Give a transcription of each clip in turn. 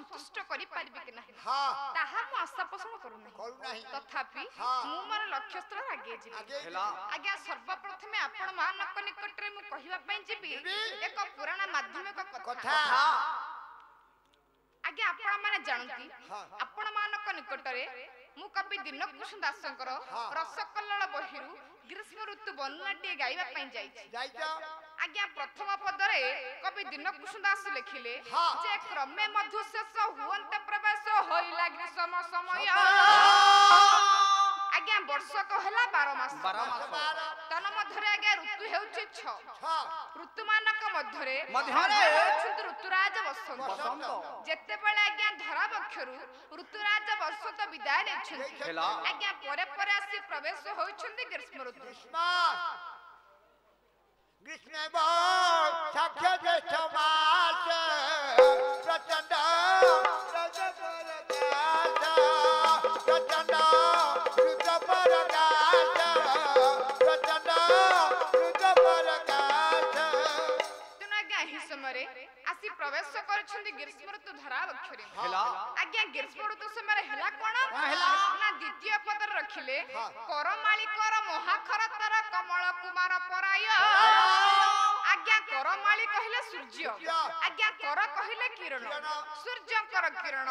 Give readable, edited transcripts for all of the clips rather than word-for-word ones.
संतुष्ट करि पारिबे कि नाही हां ताहा मु आशा पोषण करू नाही तथापि मु मोर लक्ष्य स्थल आगे जिबी आज्ञा सर्वप्रथमे आपण मानक निकट रे मु कहिबा पई जिबी एक पुराण माध्यमिक कथा आज्ञा आपण माने जानती आपण मानक निकट रे मु कवि दीनकुसुम दासंकर रसकल्लोल बहिरु ग्रीष्म ऋतु वर्णनाटी गाइबा पई जाई आज्ञा प्रथम पदरे कवि दीनकुसुम दास लिखिले जे क्रमे मधु शेष हुअन्ते प्रवेश होइला ग्रीष्म समय आज्ञा वर्ष को हला 12 मास तन मध्यरे आज्ञा ऋतु हेउची 6 ऋतु मानक मध्यरे ऋतुराज वसंत जेते बेले आज्ञा धरा पक्षरु ऋतुराज वसंत विदाय लेछन आज्ञा परे परे आसी प्रवेश होइछन्ती ग्रीष्म ऋतु ग्रीष्म साक्ष्य ज्येष्ठ मास प्रचंड आसी प्रवेश करछन्ती ग्रीष्म ऋतु धरा अक्षरे आज्ञा ग्रीष्म ऋतु समय हला कोन ना द्वितीय पद रखिले करमाली कर महाखर तर कमल कुमार पराय आज्ञा करमाली कहिले सूर्य आज्ञा कर कहिले किरण सूर्यकर किरण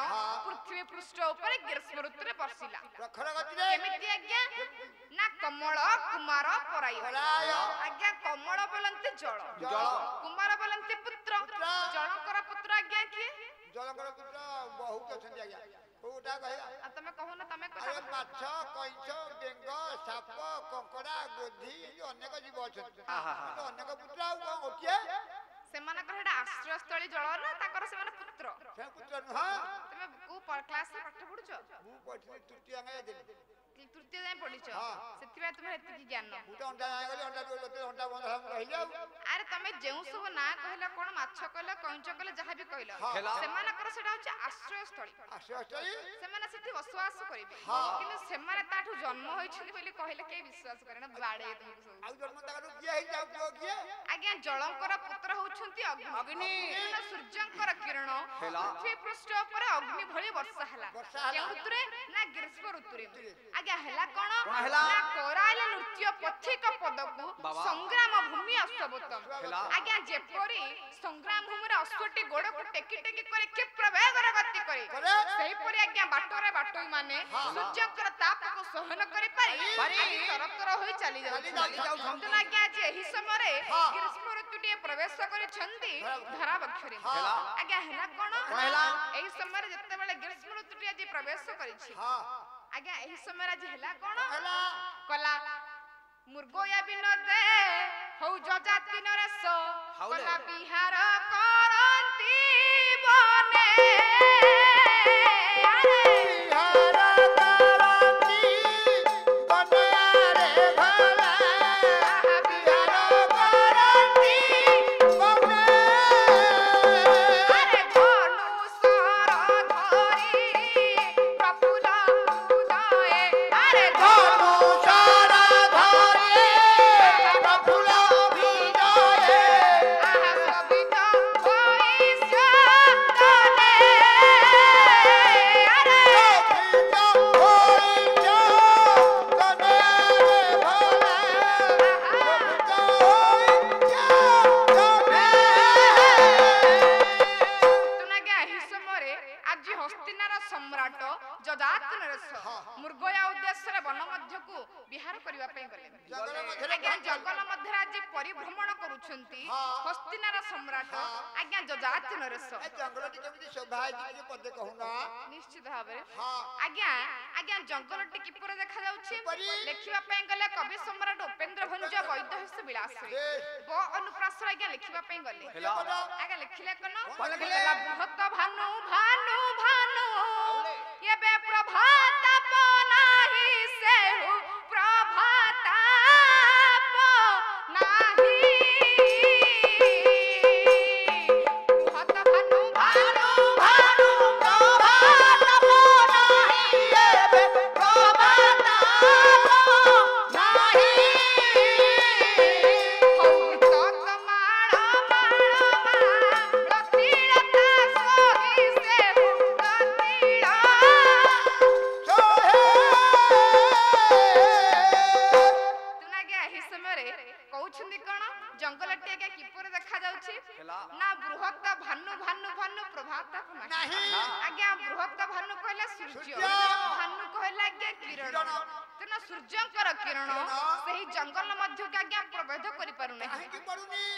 पृथ्वी पृष्ठ ऊपर ग्रीष्म ऋतु रे बरसिला केमिति आज्ञा ना कमल कुमार पराय आज्ञा कमल बोलंती जल कुमार बोलंती पुत्र जलकर पुत्र आज्ञा किए जलकर पुत्र बहुत अछन आज्ञा कोटा कहया तमे कहो ना तमे अरे माछ कइछ बेंग साप कंकड़ा गोधी अनेक जीव अछन अनेक पुत्र आ ओके सेमानकर हेडा आश्रय स्थली जल ना ताकर सेमान पुत्र से पुत्र हां तमे को क्लास रे पाठ पढुछ मु पढिले तृतीय अंगे देली तृतीय जाय पढिछ सेतिबा तुमे हेति ज्ञान उटा अंडा गली अंडा लोते अंडा बंद हम रहिले अरे तमे जेउ सब ना कहला कोन माछ कहला कइछ कहला जहा भी कहला सेमानकर सेडा होछ आश्रय स्थली सेमाने सेति बसवास करिवे किने सेमाने ताठू जन्म होइछली बोली कहले के विश्वास करे ना बाडे तुमको सब आ जन्म ताकू किए हे जाउ किए आज्ञा जलंकर पुत्र होछंती अग्नि सूर्यंकर किरण पृथ्वी पृष्ठ ऊपर अग्नि भली वर्षा हला के ऋतुरे ना ग्रीष्म ऋतुरे आज्ञा हला कोन ना कोराइल नृत्य पथिक पदकु संग्राम भूमि अश्वत्थम आज्ञा जेपरी संग्राम भूमि रे अश्वटी गोड़ को टेकी टेकी करे के प्रवेग रे गति करे सही परी आज्ञा बाटरे बाटोई माने सूर्यंकर ताप को सहन करे पारी तरफ तरह होई चली जाउ तो आज्ञा जे एही समय रे ग्रीष्म ऋतुटी प्रवेश करे छंदी धरा बक्षरे आज्ञा हेना कोन एही समय रे जत्ते बेले ग्रीष्म ऋतुटी आज प्रवेश करि छी आज्ञा एही समय रे आज हेला कोन कला मुर्गोया बिनोदे हौ जजाति नरस कला बिहार करंती बने परिभ्रमण करूछंती हस्तिनार सम्राट आज्ञा जजाति नरेश जंगलटी केमिति शोभा जे पदे कहूना निश्चित भाबे आज्ञा आज्ञा जंगलटी किपर देखा जाउछि लेखिबा पय गले कवि सम्राट उपेंद्र भंज वैदहस विलास ब अनुप्रास आज्ञा लेखिबा पय गले आज्ञा लेखिले कोन बहुत भानु भानु भानु एबे प्रभात बनाही से प्रभात ହସ୍ତିନ ସୂର୍ଯ୍ୟଙ୍କର କିରଣ ସେହି ଜଙ୍ଗଲ ମଧ୍ୟକୁ ଆଜ୍ଞା ପ୍ରବେଶ କରିପାରୁ ନାହିଁ।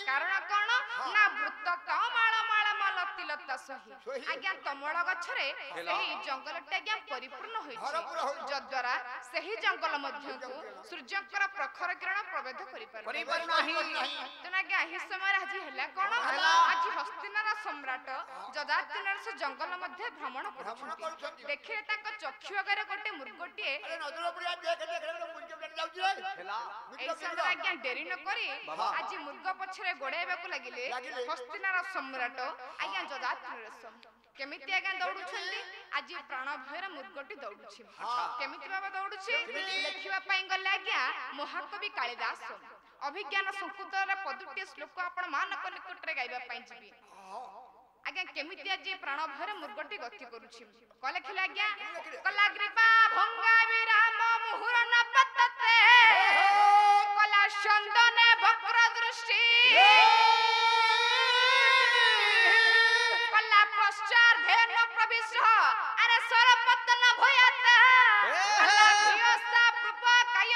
କାରଣ କଣ ନା ବୃତ କମାଳ ମାଳ ମାଲତି ଲତା ସହି ଆଜ୍ଞା ତମଳ ଗଛରେ ସେହି ଜଙ୍ଗଲଟି ଆଜ୍ଞା ପରିପୂର୍ଣ୍ଣ ହୋଇଛି, ଯଦ୍ୱାରା ସେହି ଜଙ୍ଗଲ ମଧ୍ୟକୁ ସୂର୍ଯ୍ୟଙ୍କର ପ୍ରଖର କିରଣ ପ୍ରବେଶ କରିପାରୁ ନାହିଁ। ତେଣୁ ଆଜ୍ଞା ଏହି ସମୟରେ ଆଜି ହେଲା କଣ ଆଜି ହସ୍ତିନାର ସମ୍ରାଟ ଯଯାତି ସେ ଜଙ୍ଗଲ ମଧ୍ୟ ଭ୍ରମଣ କରୁଛନ୍ତି। ଦେଖିଲେ ତାଙ୍କ ଚକ୍ଷୁ ଆଗରେ ଗୋଟେ ମୃଗଟିଏ ଏଇ ସମୟରେ ଆଜ୍ଞା ଡେରି ନ କରି ଆଜି ମୃଗ ପଛରେ ଗୋଡାଇବାକୁ ଲାଗିଲେ ହସ୍ତିନାର ସମ୍ରାଟ ଆଜ୍ଞା ଯଯାତି ନରେଶ। କେମିତି ଆଜ୍ଞା ଦୌଡୁଛନ୍ତି ଆଜି ପ୍ରାଣ ଭୟରେ ମୃଗଟି ଦୌଡୁଛି। କେମିତି ଭାବେ ଦୌଡୁଛି ଲେଖିବା ପାଇଁ ଗଲେ ଆଜ୍ଞା ମହାକବି କାଳିଦାସ ଅଭିଜ୍ଞାନ ସଂସ୍କୃତର ପଦୁଟିଏ ଶ୍ଲୋକ ଆପଣ ମାନଙ୍କ ନିକଟରେ ଗାଇବା ପାଇଁ ଯିବି। ଆଜ୍ଞା କେମିତି ଆଜି ପ୍ରାଣ ଭୟରେ ମୃଗଟି ଗତି କରୁଛି ଲେଖିଲେ ଆଜ୍ଞା କଲା ଗ୍ରୀବା ଭଙ୍ଗା ବିରାମ ମୁହୁର ନପତତେ କଲା ଚନ୍ଦନେ ବକ୍ର ଦୃଷ୍ଟି କଲା ପଶ୍ଚାତ ଧେନ ପ୍ରବିଶ ଆରେ ସରପତନ ଭୟାତ କଲା ଧିୟସା ପ୍ରପକାୟ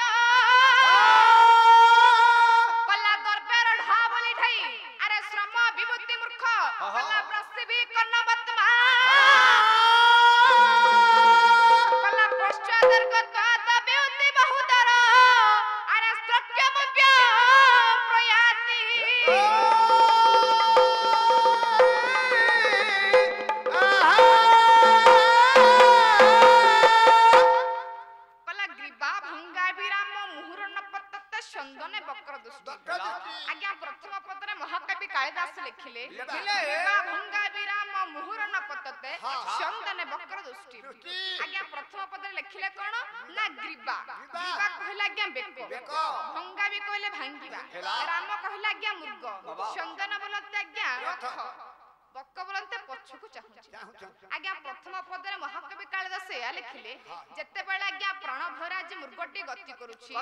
କଲା ଦରବାର ଢାବଲି ଢାଇ ଆରେ ଶ୍ରମ ବିଭୂତି ମୂର୍ଖ କଲା ପ୍ରସିବି କର୍ଣ୍ଣବତ୍ମା କଲା ପଶ୍ଚାତର୍ଗତ ବିଭୂତି ବହୁଦର ଆରେ ସ୍ତ୍ରକ୍ୟମବ୍ୟ ପ୍ରୟାତି କଲା ଗ୍ରୀବା ଭଙ୍ଗା ବିରାମ ମୁହୁର ନପତତ ଚନ୍ଦନେ ବକ୍ର ଦୃଷ୍ଟି। ଆଜ୍ଞା ପ୍ରଥମ ପଦରେ ମହାକବି କାଳିଦାସ ଲେଖିଲେ ଗ୍ରୀବା ଭଙ୍ଗା ବିରାମ ମୁହୁର ନପତତେ ଚନ୍ଦନେ ବକ୍ର ଦୃଷ୍ଟି। ଆଜ୍ଞା ପ୍ରଥମ ପଦରେ ଲେଖିଲେ କଣ ନା ଗ୍ରୀବା ଗ୍ରୀବା କହିଲେ ଆଜ୍ଞା ବେକ, ଭଙ୍ଗା ବି କହିଲେ ଭାଙ୍ଗିବା, ରାମ କହିଲେ ଆଜ୍ଞା ମୃଗ, ଚନ୍ଦନ ବୋଲନ୍ତି ଆଜ୍ଞା ରଥ, ବକ ବୋଲନ୍ତି ପଛକୁ ଚାହୁଁଛି। ଆଜ୍ଞା ପ୍ରଥମ ପଦରେ ମହାକବି କାଳିଦାସ ଏହା ଲେଖିଲେ ଯେତେବେଳେ ଆଜ୍ଞା ପ୍ରାଣ ଭୟରେ ଆଜି ମୃଗଟି ଗତି କରୁଛି